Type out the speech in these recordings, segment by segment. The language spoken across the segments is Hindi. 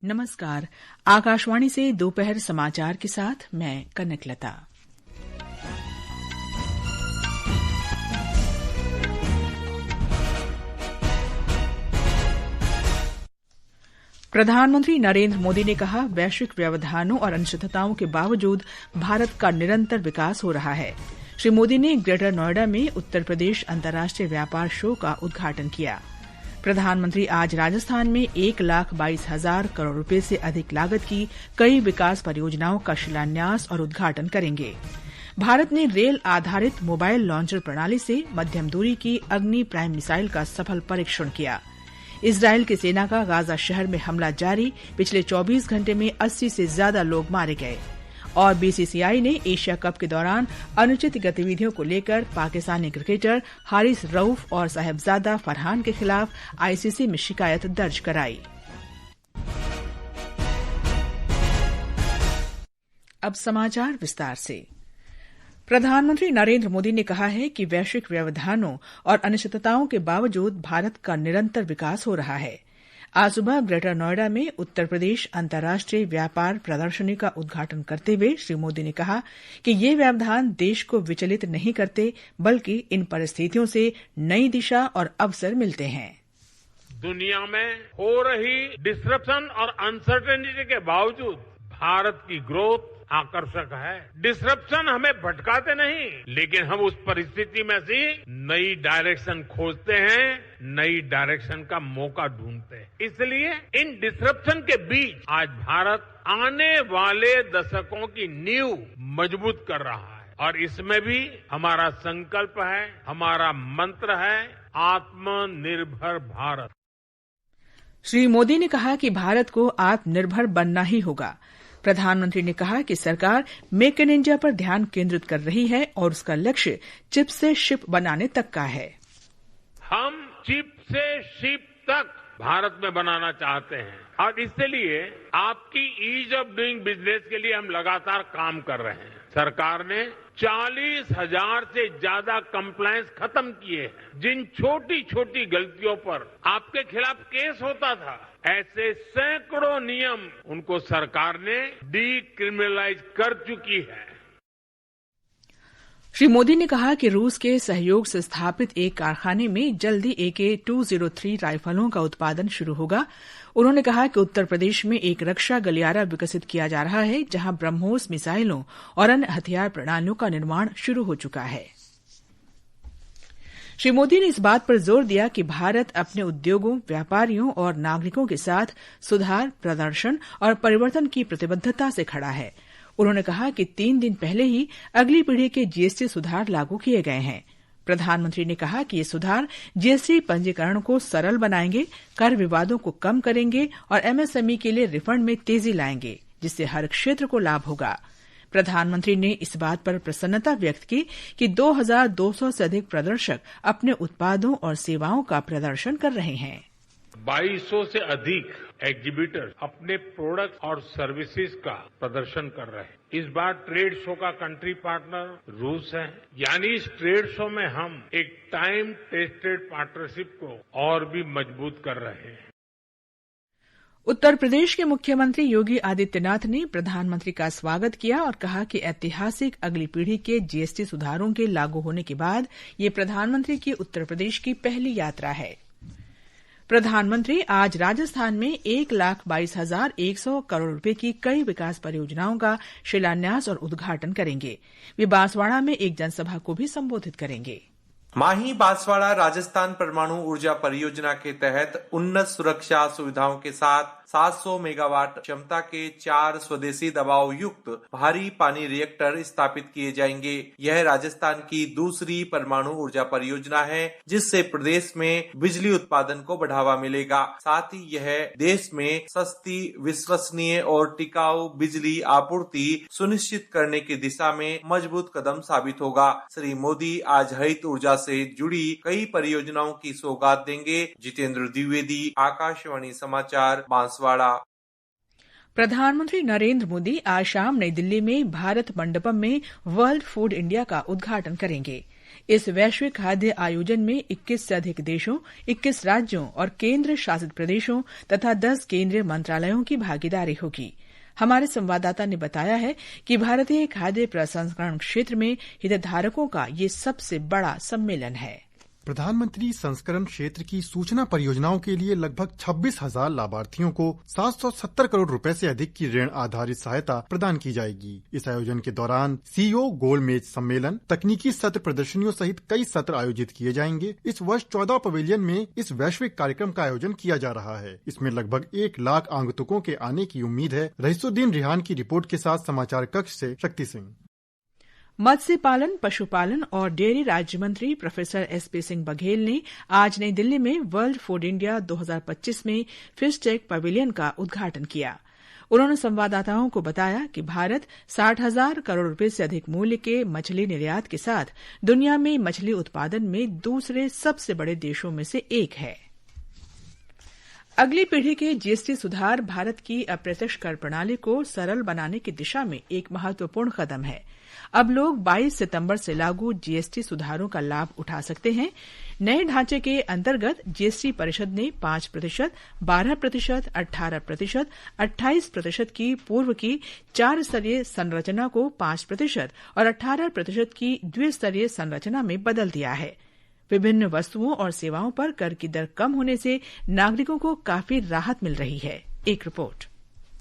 नमस्कार। आकाशवाणी से दोपहर समाचार के साथ मैं कनकलता। प्रधानमंत्री नरेंद्र मोदी ने कहा, वैश्विक व्यवधानों और अनिश्चितताओं के बावजूद भारत का निरंतर विकास हो रहा है। श्री मोदी ने ग्रेटर नोएडा में उत्तर प्रदेश अंतर्राष्ट्रीय व्यापार शो का उद्घाटन किया। प्रधानमंत्री आज राजस्थान में 1,22,000 करोड़ रुपए से अधिक लागत की कई विकास परियोजनाओं का शिलान्यास और उद्घाटन करेंगे। भारत ने रेल आधारित मोबाइल लॉन्चर प्रणाली से मध्यम दूरी की अग्नि प्राइम मिसाइल का सफल परीक्षण किया। इजरायल की सेना का गाजा शहर में हमला जारी, पिछले 24 घंटे में 80 से ज्यादा लोग मारे गए। और बीसीसीआई ने एशिया कप के दौरान अनुचित गतिविधियों को लेकर पाकिस्तानी क्रिकेटर हारिस रऊफ और साहिबजादा फरहान के खिलाफ आईसीसी में शिकायत दर्ज कराई। अब समाचार विस्तार से। प्रधानमंत्री नरेंद्र मोदी ने कहा है कि वैश्विक व्यवधानों और अनिश्चितताओं के बावजूद भारत का निरंतर विकास हो रहा है। आज सुबह ग्रेटर नोएडा में उत्तर प्रदेश अंतर्राष्ट्रीय व्यापार प्रदर्शनी का उद्घाटन करते हुए श्री मोदी ने कहा कि ये व्यवधान देश को विचलित नहीं करते, बल्कि इन परिस्थितियों से नई दिशा और अवसर मिलते हैं। दुनिया में हो रही डिसरप्शन और अनसर्टेनिटी के बावजूद भारत की ग्रोथ आकर्षक है। डिसरप्शन हमें भटकाते नहीं, लेकिन हम उस परिस्थिति में से नई डायरेक्शन खोजते हैं, नई डायरेक्शन का मौका ढूंढते हैं। इसलिए इन डिसरप्शन के बीच आज भारत आने वाले दशकों की नींव मजबूत कर रहा है। और इसमें भी हमारा संकल्प है, हमारा मंत्र है, आत्मनिर्भर भारत। श्री मोदी ने कहा कि भारत को आत्मनिर्भर बनना ही होगा। प्रधानमंत्री ने कहा कि सरकार मेक इन इंडिया पर ध्यान केंद्रित कर रही है और उसका लक्ष्य चिप से शिप बनाने तक का है। हम चिप से शिप तक भारत में बनाना चाहते हैं और इसलिए आपकी ईज ऑफ डूइंग बिजनेस के लिए हम लगातार काम कर रहे हैं। सरकार ने 40,000 से ज्यादा कंप्लायंस खत्म किए हैं। जिन छोटी छोटी गलतियों पर आपके खिलाफ केस होता था, ऐसे सैकड़ों नियम उनको सरकार ने डीक्रिमिनलाइज कर चुकी है। श्री मोदी ने कहा कि रूस के सहयोग से स्थापित एक कारखाने में जल्दी AK-203 राइफलों का उत्पादन शुरू होगा। उन्होंने कहा कि उत्तर प्रदेश में एक रक्षा गलियारा विकसित किया जा रहा है, जहां ब्रह्मोस मिसाइलों और अन्य हथियार प्रणालियों का निर्माण शुरू हो चुका है। श्री मोदी ने इस बात पर जोर दिया कि भारत अपने उद्योगों, व्यापारियों और नागरिकों के साथ सुधार, प्रदर्शन और परिवर्तन की प्रतिबद्धता से खड़ा है। उन्होंने कहा कि 3 दिन पहले ही अगली पीढ़ी के जीएसटी सुधार लागू किए गए हैं। प्रधानमंत्री ने कहा कि ये सुधार जीएसटी पंजीकरण को सरल बनाएंगे, कर विवादों को कम करेंगे और एमएसएमई के लिए रिफंड में तेजी लाएंगे, जिससे हर क्षेत्र को लाभ होगा। प्रधानमंत्री ने इस बात पर प्रसन्नता व्यक्त की कि 2,200 से अधिक प्रदर्शक अपने उत्पादों और सेवाओं का प्रदर्शन कर रहे हैं। 2,200 से अधिक एग्जीबिटर अपने प्रोडक्ट और सर्विसेज का प्रदर्शन कर रहे हैं। इस बार ट्रेड शो का कंट्री पार्टनर रूस है, यानी इस ट्रेड शो में हम एक टाइम टेस्टेड पार्टनरशिप को और भी मजबूत कर रहे हैं। उत्तर प्रदेश के मुख्यमंत्री योगी आदित्यनाथ ने प्रधानमंत्री का स्वागत किया और कहा कि ऐतिहासिक अगली पीढ़ी के जीएसटी सुधारों के लागू होने के बाद ये प्रधानमंत्री की उत्तर प्रदेश की पहली यात्रा है। प्रधानमंत्री आज राजस्थान में 1,22,100 करोड़ रुपए की कई विकास परियोजनाओं का शिलान्यास और उद्घाटन करेंगे। वे बांसवाड़ा में एक जनसभा को भी संबोधित करेंगे। माही बांसवाड़ा राजस्थान परमाणु ऊर्जा परियोजना के तहत उन्नत सुरक्षा सुविधाओं के साथ 700 मेगावाट क्षमता के 4 स्वदेशी दबाव युक्त भारी पानी रिएक्टर स्थापित किए जाएंगे। यह राजस्थान की दूसरी परमाणु ऊर्जा परियोजना है, जिससे प्रदेश में बिजली उत्पादन को बढ़ावा मिलेगा। साथ ही यह देश में सस्ती, विश्वसनीय और टिकाऊ बिजली आपूर्ति सुनिश्चित करने की दिशा में मजबूत कदम साबित होगा। श्री मोदी आज हरित ऊर्जा से जुड़ी कई परियोजनाओं की सौगात देंगे। जितेंद्र द्विवेदी, आकाशवाणी समाचार, बांसवाड़ा। प्रधानमंत्री नरेंद्र मोदी आज शाम नई दिल्ली में भारत मंडपम में वर्ल्ड फूड इंडिया का उद्घाटन करेंगे। इस वैश्विक खाद्य आयोजन में 21 से अधिक देशों, 21 राज्यों और केंद्र शासित प्रदेशों तथा 10 केंद्रीय मंत्रालयों की भागीदारी होगी। हमारे संवाददाता ने बताया है कि भारतीय खाद्य प्रसंस्करण क्षेत्र में हितधारकों का ये सबसे बड़ा सम्मेलन है। प्रधानमंत्री संस्करण क्षेत्र की सूचना परियोजनाओं के लिए लगभग 26,000 लाभार्थियों को 770 करोड़ रुपए से अधिक की ऋण आधारित सहायता प्रदान की जाएगी। इस आयोजन के दौरान सीईओ गोलमेज सम्मेलन, तकनीकी सत्र प्रदर्शनियों सहित कई सत्र आयोजित किए जाएंगे। इस वर्ष 14 पवेलियन में इस वैश्विक कार्यक्रम का आयोजन किया जा रहा है। इसमें लगभग 1 लाख आगंतुकों के आने की उम्मीद है। रईसुद्दीन रिहान की रिपोर्ट के साथ समाचार कक्ष से शक्ति सिंह। मत्स्य पालन, पशुपालन और डेयरी राज्य मंत्री प्रोफेसर एसपी सिंह बघेल ने आज नई दिल्ली में वर्ल्ड फूड इंडिया 2025 में फिश टेक पवेलियन का उद्घाटन किया। उन्होंने संवाददाताओं को बताया कि भारत 60,000 करोड़ रुपए से अधिक मूल्य के मछली निर्यात के साथ दुनिया में मछली उत्पादन में दूसरे सबसे बड़े देशों में से एक है। अगली पीढ़ी के जीएसटी सुधार भारत की अप्रत्यक्ष कर प्रणाली को सरल बनाने की दिशा में एक महत्वपूर्ण कदम है। अब लोग 22 सितंबर से लागू जीएसटी सुधारों का लाभ उठा सकते हैं। नए ढांचे के अंतर्गत जीएसटी परिषद ने 5%, 12%, 18%, 28% की पूर्व की 4 स्तरीय संरचना को 5% और 18% की द्विस्तरीय संरचना में बदल दिया है। विभिन्न वस्तुओं और सेवाओं पर कर की दर कम होने से नागरिकों को काफी राहत मिल रही है। एक रिपोर्ट।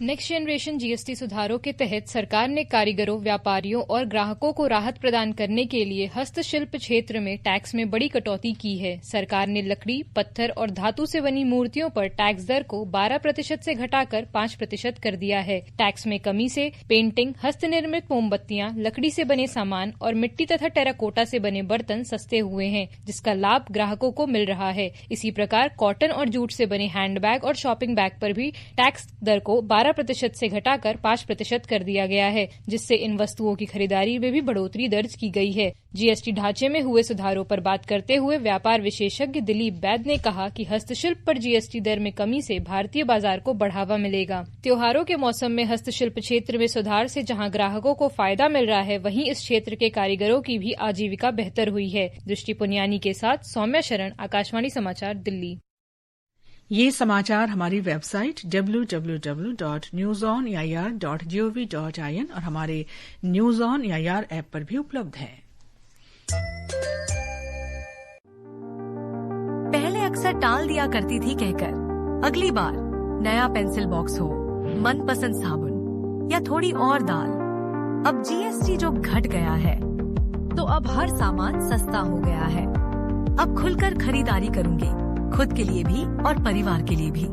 नेक्स्ट जनरेशन जीएसटी सुधारों के तहत सरकार ने कारीगरों, व्यापारियों और ग्राहकों को राहत प्रदान करने के लिए हस्तशिल्प क्षेत्र में टैक्स में बड़ी कटौती की है। सरकार ने लकड़ी, पत्थर और धातु से बनी मूर्तियों पर टैक्स दर को 12% से घटाकर 5% कर दिया है। टैक्स में कमी से पेंटिंग, हस्तनिर्मित मोमबत्तियां, लकड़ी से बने सामान और मिट्टी तथा टेराकोटा से बने बर्तन सस्ते हुए हैं, जिसका लाभ ग्राहकों को मिल रहा है। इसी प्रकार कॉटन और जूट से बने हैंडबैग और शॉपिंग बैग पर भी टैक्स दर को 12% से घटाकर 5% कर दिया गया है, जिससे इन वस्तुओं की खरीदारी में भी बढ़ोतरी दर्ज की गई है। जीएसटी ढांचे में हुए सुधारों पर बात करते हुए व्यापार विशेषज्ञ दिलीप बैद ने कहा कि हस्तशिल्प पर जीएसटी दर में कमी से भारतीय बाजार को बढ़ावा मिलेगा। त्योहारों के मौसम में हस्तशिल्प क्षेत्र में सुधार से जहां ग्राहकों को फायदा मिल रहा है, वहीं इस क्षेत्र के कारीगरों की भी आजीविका बेहतर हुई है। दृष्टि पुनियानी के साथ सौम्या शरण, आकाशवाणी समाचार, दिल्ली। ये समाचार हमारी वेबसाइट www.newsoneir.gov.in और हमारे न्यूज ऑन एआईआर ऐप पर भी उपलब्ध है। पहले अक्सर टाल दिया करती थी कहकर अगली बार नया पेंसिल बॉक्स हो, मनपसंद साबुन या थोड़ी और दाल। अब जीएसटी जो घट गया है तो अब हर सामान सस्ता हो गया है। अब खुलकर खरीदारी करूंगी, खुद के लिए भी और परिवार के लिए भी।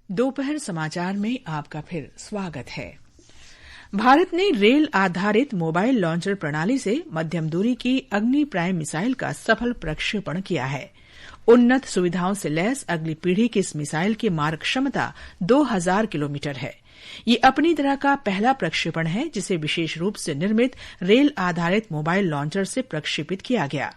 दोपहर समाचार में आपका फिर स्वागत है। भारत ने रेल आधारित मोबाइल लॉन्चर प्रणाली से मध्यम दूरी की अग्नि प्राइम मिसाइल का सफल प्रक्षेपण किया है। उन्नत सुविधाओं से लैस अगली पीढ़ी की इस मिसाइल की मारक क्षमता 2000 किलोमीटर है। ये अपनी तरह का पहला प्रक्षेपण है जिसे विशेष रूप से निर्मित रेल आधारित मोबाइल लॉन्चर से प्रक्षेपित किया गया।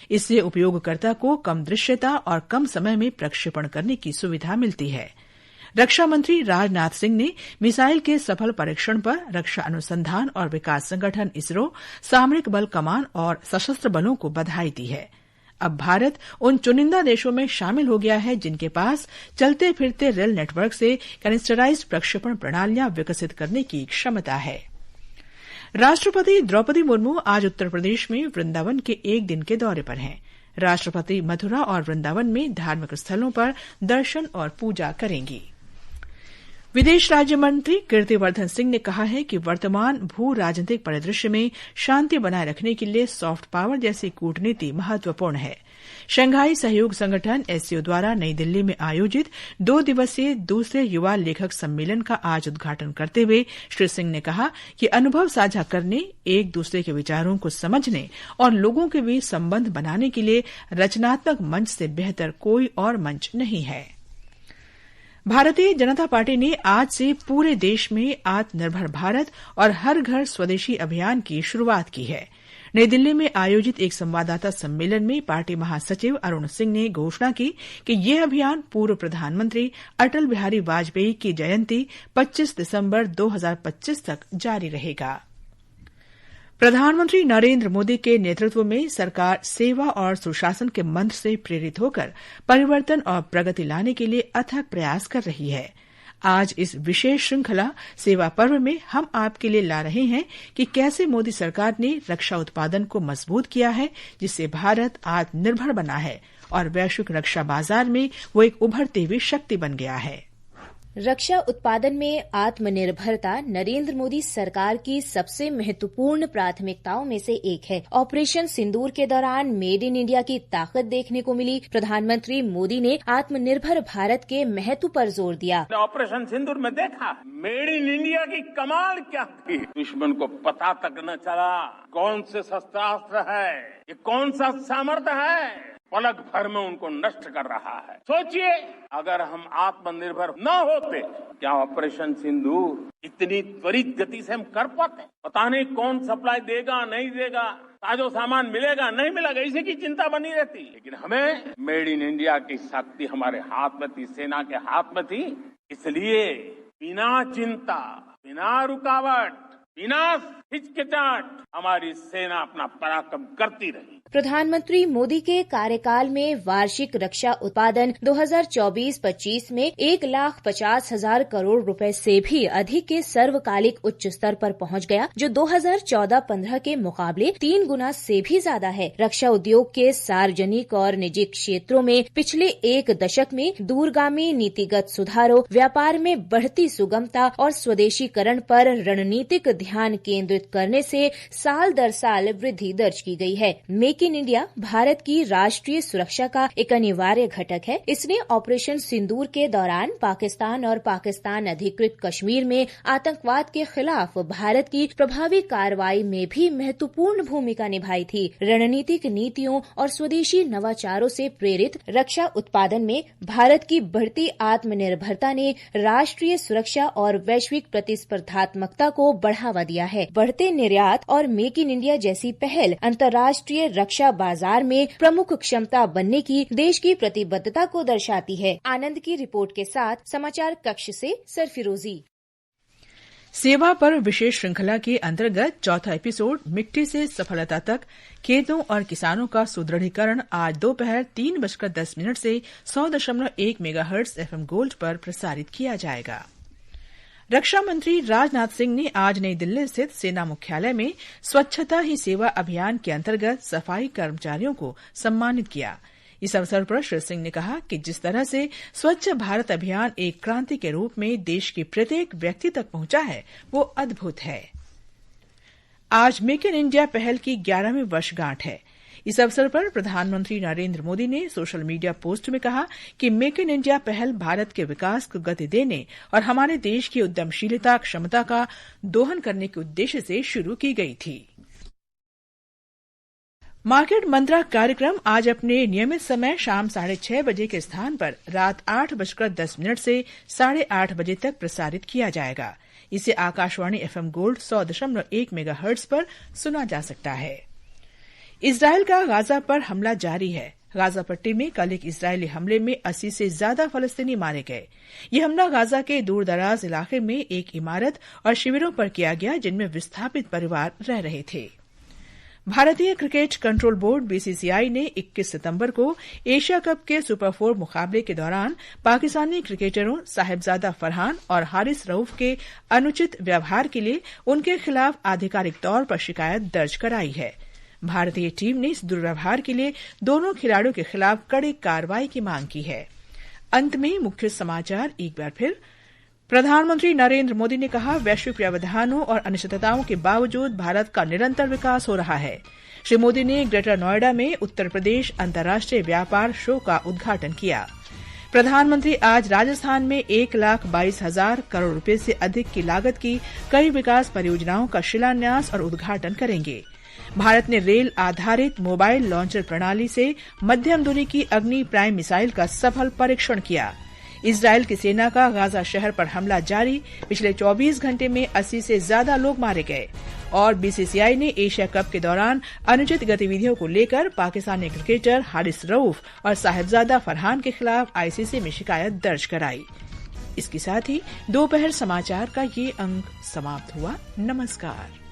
इससे उपयोगकर्ता को कम दृश्यता और कम समय में प्रक्षेपण करने की सुविधा मिलती है। रक्षा मंत्री राजनाथ सिंह ने मिसाइल के सफल परीक्षण पर रक्षा अनुसंधान और विकास संगठन इसरो, सामरिक बल कमान और सशस्त्र बलों को बधाई दी है। अब भारत उन चुनिंदा देशों में शामिल हो गया है जिनके पास चलते फिरते रेल नेटवर्क से कनिस्टराइज्ड प्रक्षेपण प्रणालियां विकसित करने की क्षमता है। राष्ट्रपति द्रौपदी मुर्मू आज उत्तर प्रदेश में वृंदावन के एक दिन के दौरे पर हैं। राष्ट्रपति मथुरा और वृंदावन में धार्मिक स्थलों पर दर्शन और पूजा करेंगी। विदेश राज्य मंत्री कीर्तिवर्धन सिंह ने कहा है कि वर्तमान भू राजनीतिक परिदृश्य में शांति बनाए रखने के लिए सॉफ्ट पावर जैसी कूटनीति महत्वपूर्ण है। शंघाई सहयोग संगठन एससीओ द्वारा नई दिल्ली में आयोजित 2 दिवसीय दूसरे युवा लेखक सम्मेलन का आज उद्घाटन करते हुए श्री सिंह ने कहा कि अनुभव साझा करने, एक दूसरे के विचारों को समझने और लोगों के बीच संबंध बनाने के लिए रचनात्मक मंच से बेहतर कोई और मंच नहीं है। भारतीय जनता पार्टी ने आज से पूरे देश में आत्मनिर्भर भारत और हर घर स्वदेशी अभियान की शुरूआत की है। नई दिल्ली में आयोजित एक संवाददाता सम्मेलन में पार्टी महासचिव अरुण सिंह ने घोषणा की कि यह अभियान पूर्व प्रधानमंत्री अटल बिहारी वाजपेयी की जयंती 25 दिसंबर 2025 तक जारी रहेगा। प्रधानमंत्री नरेंद्र मोदी के नेतृत्व में सरकार सेवा और सुशासन के मंत्र से प्रेरित होकर परिवर्तन और प्रगति लाने के लिए अथक प्रयास कर रही है। आज इस विशेष श्रृंखला सेवा पर्व में हम आपके लिए ला रहे हैं कि कैसे मोदी सरकार ने रक्षा उत्पादन को मजबूत किया है, जिससे भारत आत्मनिर्भर बना है और वैश्विक रक्षा बाजार में वो एक उभरती हुई शक्ति बन गया है। रक्षा उत्पादन में आत्मनिर्भरता नरेंद्र मोदी सरकार की सबसे महत्वपूर्ण प्राथमिकताओं में से एक है। ऑपरेशन सिंदूर के दौरान मेड इन इंडिया की ताकत देखने को मिली। प्रधानमंत्री मोदी ने आत्मनिर्भर भारत के महत्व पर जोर दिया। ऑपरेशन सिंदूर में देखा मेड इन इंडिया की कमाल क्या थी। दुश्मन को पता तक न चला कौन से शस्त्रास्त्र है, ये कौन सा सामर्थ्य है, पलक भर में उनको नष्ट कर रहा है। सोचिए अगर हम आत्मनिर्भर न होते, क्या ऑपरेशन सिंदूर इतनी त्वरित गति से हम कर पाते? पता नहीं कौन सप्लाई देगा नहीं देगा, ताजो सामान मिलेगा नहीं मिलेगा, इसी की चिंता बनी रहती। लेकिन हमें मेड इन इंडिया की शक्ति हमारे हाथ में थी, सेना के हाथ में थी, इसलिए बिना चिंता, बिना रुकावट, बिना हिचकिचाहट हमारी सेना अपना पराक्रम करती रही। प्रधानमंत्री मोदी के कार्यकाल में वार्षिक रक्षा उत्पादन 2024-25 में 1,50,000 करोड़ रुपए से भी अधिक के सर्वकालिक उच्च स्तर पर पहुंच गया, जो 2014-15 के मुकाबले 3 गुना से भी ज्यादा है। रक्षा उद्योग के सार्वजनिक और निजी क्षेत्रों में पिछले एक दशक में दूरगामी नीतिगत सुधारों, व्यापार में बढ़ती सुगमता और स्वदेशीकरण पर रणनीतिक ध्यान केंद्रित करने से साल दर साल वृद्धि दर्ज की गई है। मेक इन इंडिया भारत की राष्ट्रीय सुरक्षा का एक अनिवार्य घटक है। इसने ऑपरेशन सिंदूर के दौरान पाकिस्तान और पाकिस्तान अधिकृत कश्मीर में आतंकवाद के खिलाफ भारत की प्रभावी कार्रवाई में भी महत्वपूर्ण भूमिका निभाई थी। रणनीतिक नीतियों और स्वदेशी नवाचारों से प्रेरित रक्षा उत्पादन में भारत की बढ़ती आत्मनिर्भरता ने राष्ट्रीय सुरक्षा और वैश्विक प्रतिस्पर्धात्मकता को बढ़ावा दिया है। बढ़ते निर्यात और मेक इन इंडिया जैसी पहल अंतर्राष्ट्रीय रक्षा बाजार में प्रमुख क्षमता बनने की देश की प्रतिबद्धता को दर्शाती है। आनंद की रिपोर्ट के साथ समाचार कक्ष से सरफिरोजी। सेवा पर विशेष श्रृंखला के अंतर्गत चौथा एपिसोड मिट्टी से सफलता तक खेतों और किसानों का सुदृढ़ीकरण आज दोपहर 3:10 से 100.1 मेगाहर्ट्ज एफएम गोल्ड पर प्रसारित किया जाएगा। रक्षा मंत्री राजनाथ सिंह ने आज नई दिल्ली स्थित सेना मुख्यालय में स्वच्छता ही सेवा अभियान के अंतर्गत सफाई कर्मचारियों को सम्मानित किया। इस अवसर पर श्री सिंह ने कहा कि जिस तरह से स्वच्छ भारत अभियान एक क्रांति के रूप में देश के प्रत्येक व्यक्ति तक पहुंचा है, वो अद्भुत है। आज मेक इन इंडिया पहल की 11वीं वर्षगांठ है। इस अवसर पर प्रधानमंत्री नरेंद्र मोदी ने सोशल मीडिया पोस्ट में कहा कि मेक इन इंडिया पहल भारत के विकास को गति देने और हमारे देश की उद्यमशीलता क्षमता का दोहन करने के उद्देश्य से शुरू की गई थी। मार्केट मंत्रा कार्यक्रम आज अपने नियमित समय शाम 6:30 बजे के स्थान पर रात 8:10 से 8:30 बजे तक प्रसारित किया जाएगा। इसे आकाशवाणी एफएम गोल्ड 100.1 मेगाहर्ट्ज पर सुना जा सकता है। इजरायल का गाजा पर हमला जारी है। गाजा पट्टी में कल एक इजरायली हमले में 80 से ज्यादा फलस्तीनी मारे गए। यह हमला गाजा के दूरदराज इलाके में एक इमारत और शिविरों पर किया गया, जिनमें विस्थापित परिवार रह रहे थे। भारतीय क्रिकेट कंट्रोल बोर्ड बीसीसीआई ने 21 सितंबर को एशिया कप के सुपर 4 मुकाबले के दौरान पाकिस्तानी क्रिकेटरों साहिबजादा फरहान और हारिस रऊफ के अनुचित व्यवहार के लिए उनके खिलाफ आधिकारिक तौर पर शिकायत दर्ज कराई है। भारतीय टीम ने इस दुर्व्यवहार के लिए दोनों खिलाड़ियों के खिलाफ कड़ी कार्रवाई की मांग की है। अंत में मुख्य समाचार एक बार फिर। प्रधानमंत्री नरेंद्र मोदी ने कहा, वैश्विक व्यवधानों और अनिश्चितताओं के बावजूद भारत का निरंतर विकास हो रहा है। श्री मोदी ने ग्रेटर नोएडा में उत्तर प्रदेश अंतर्राष्ट्रीय व्यापार शो का उद्घाटन किया। प्रधानमंत्री आज राजस्थान में 1,22,000 करोड़ रुपए से अधिक की लागत की कई विकास परियोजनाओं का शिलान्यास और उद्घाटन करेंगे। भारत ने रेल आधारित मोबाइल लॉन्चर प्रणाली से मध्यम दूरी की अग्नि प्राइम मिसाइल का सफल परीक्षण किया। इजरायल की सेना का गाजा शहर पर हमला जारी, पिछले 24 घंटे में 80 से ज्यादा लोग मारे गए। और बीसीसीआई ने एशिया कप के दौरान अनुचित गतिविधियों को लेकर पाकिस्तानी क्रिकेटर हारिस रऊफ और साहिबजादा फरहान के खिलाफ आईसीसी में शिकायत दर्ज कराई। इसके साथ ही दोपहर समाचार का ये अंक समाप्त हुआ। नमस्कार।